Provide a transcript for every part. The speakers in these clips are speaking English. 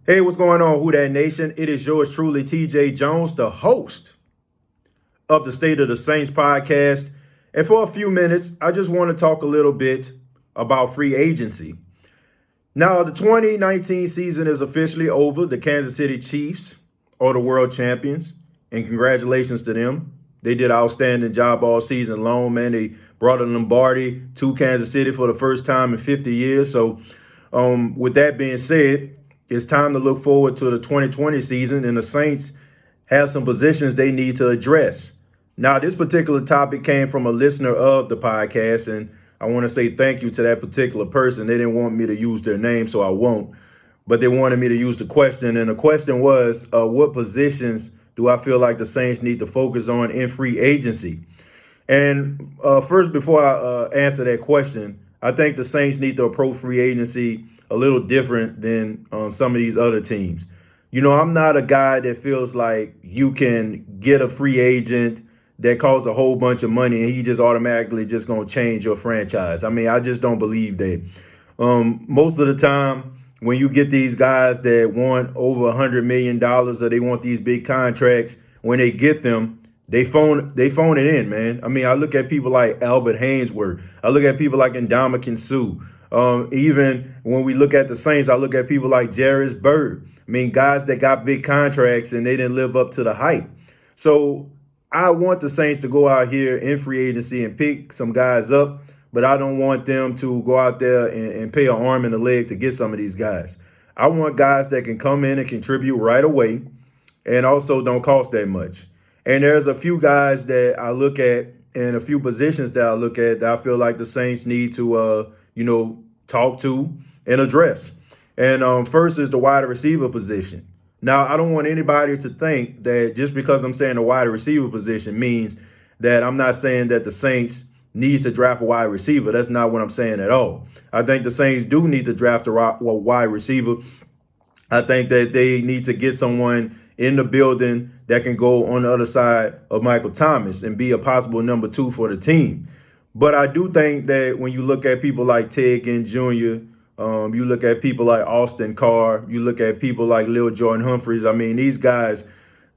Hey, what's going on, Who Dat Nation? It is yours truly, TJ Jones, the host of the State of the Saints podcast. And for a few minutes, I just want to talk a little bit about free agency. Now, the 2019 season is officially over. The Kansas City Chiefs are the world champions, and congratulations to them. They did an outstanding job all season long, man. They brought a Lombardi to Kansas City for the first time in 50 years. So, with that being said, it's time to look forward to the 2020 season, and the Saints have some positions they need to address. Now, this particular topic came from a listener of the podcast, and I want to say thank you to that particular person. They didn't want me to use their name, so I won't. But they wanted me to use the question, and the question was, what positions do I feel like the Saints need to focus on in free agency? And first, before I answer that question, I think the Saints need to approach free agency a little different than some of these other teams. You know, I'm not a guy that feels like you can get a free agent that costs a whole bunch of money and he just automatically just going to change your franchise. I mean, I just don't believe that. Most of the time, when you get these guys that want over $100 million or they want these big contracts, when they get them, they phone it in, man. I mean, I look at people like Albert Hainsworth. I look at people like Ndamukong Suh. Even when we look at the Saints, I look at people like Jairus Byrd. I mean, guys that got big contracts and they didn't live up to the hype. So I want the Saints to go out here in free agency and pick some guys up, but I don't want them to go out there and pay an arm and a leg to get some of these guys. I want guys that can come in and contribute right away and also don't cost that much. And there's a few guys that I look at and a few positions that I look at that I feel like the Saints need to, talk to and address. And first is the wide receiver position. Now, I don't want anybody to think that just because I'm saying the wide receiver position means that I'm not saying that the Saints needs to draft a wide receiver. That's not what I'm saying at all. I think the Saints do need to draft a wide receiver. I think that they need to get someone in the building that can go on the other side of Michael Thomas and be a possible number 2 for the team. But I do think that when you look at people like Ted Ginn Jr., you look at people like Austin Carr, you look at people like Lil Jordan Humphreys. I mean, these guys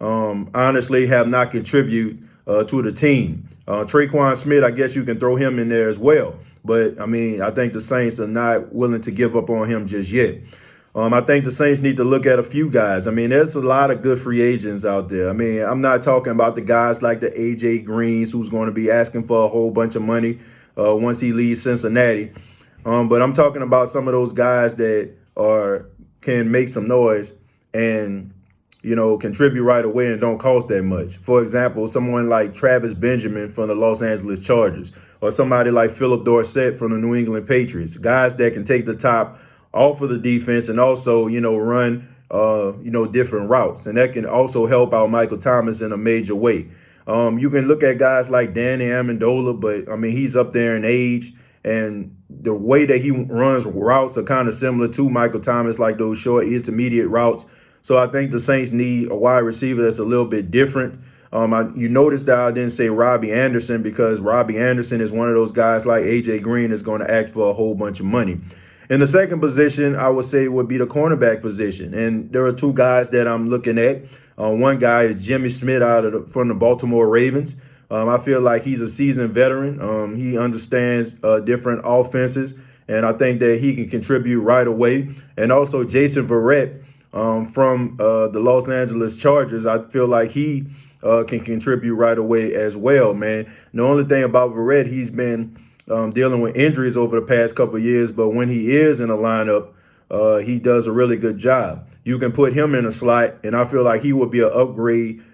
honestly have not contributed to the team. Traquan Smith, I guess you can throw him in there as well. But, I mean, I think the Saints are not willing to give up on him just yet. I think the Saints need to look at a few guys. I mean, there's a lot of good free agents out there. I mean, I'm not talking about the guys like the A.J. Greens, who's going to be asking for a whole bunch of money once he leaves Cincinnati. But I'm talking about some of those guys that can make some noise and, contribute right away and don't cost that much. For example, someone like Travis Benjamin from the Los Angeles Chargers or somebody like Philip Dorsett from the New England Patriots, guys that can take the top off of the defense and also, run, different routes. And that can also help out Michael Thomas in a major way. You can look at guys like Danny Amendola, but, I mean, he's up there in age. And the way that he runs routes are kind of similar to Michael Thomas, like those short intermediate routes. So I think the Saints need a wide receiver that's a little bit different. You notice that I didn't say Robbie Anderson because Robbie Anderson is one of those guys like A.J. Green is going to act for a whole bunch of money. In the second position, I would say would be the cornerback position. And there are two guys that I'm looking at. One guy is Jimmy Smith from the Baltimore Ravens. I feel like he's a seasoned veteran. He understands different offenses, and I think that he can contribute right away. And also Jason Verrett from the Los Angeles Chargers, I feel like he can contribute right away as well, man. The only thing about Verrett, he's been dealing with injuries over the past couple of years, but when he is in a lineup, he does a really good job. You can put him in a slot, and I feel like he would be an upgrade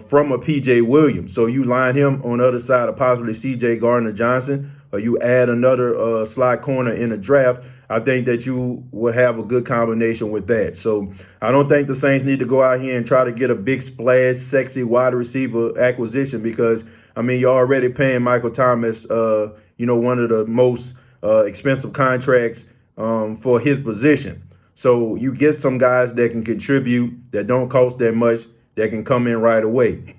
from a P.J. Williams. So you line him on the other side of possibly C.J. Gardner-Johnson, or you add another slot corner in the draft. I think that you would have a good combination with that. So I don't think the Saints need to go out here and try to get a big splash, sexy wide receiver acquisition because, I mean, you're already paying Michael Thomas, one of the most expensive contracts for his position. So you get some guys that can contribute, that don't cost that much, that can come in right away.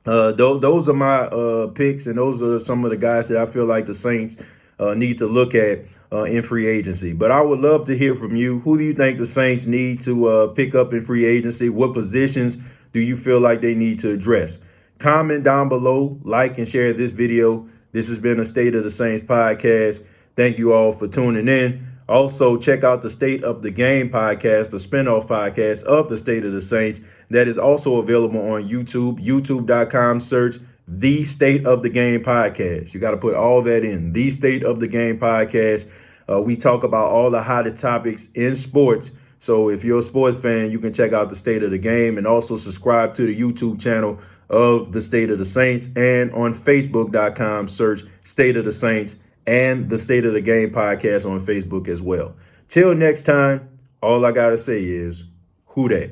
Those are my picks, and those are some of the guys that I feel like the Saints need to look at in free agency. But I would love to hear from you. Who do you think the Saints need to pick up in free agency? What positions do you feel like they need to address? Comment down below, like and share this video. This has been a State of the Saints podcast. Thank you all for tuning in. Also, check out the State of the Game podcast, the spinoff podcast of the State of the Saints. That is also available on YouTube, youtube.com. Search the State of the Game podcast. You got to put all that in, the State of the Game podcast. We talk about all the hottest topics in sports. So if you're a sports fan, you can check out the State of the Game and also subscribe to the YouTube channel of the State of the Saints. And on Facebook.com, search State of the Saints and the State of the Game podcast on Facebook as well. Till next time, all I got to say is, who dat?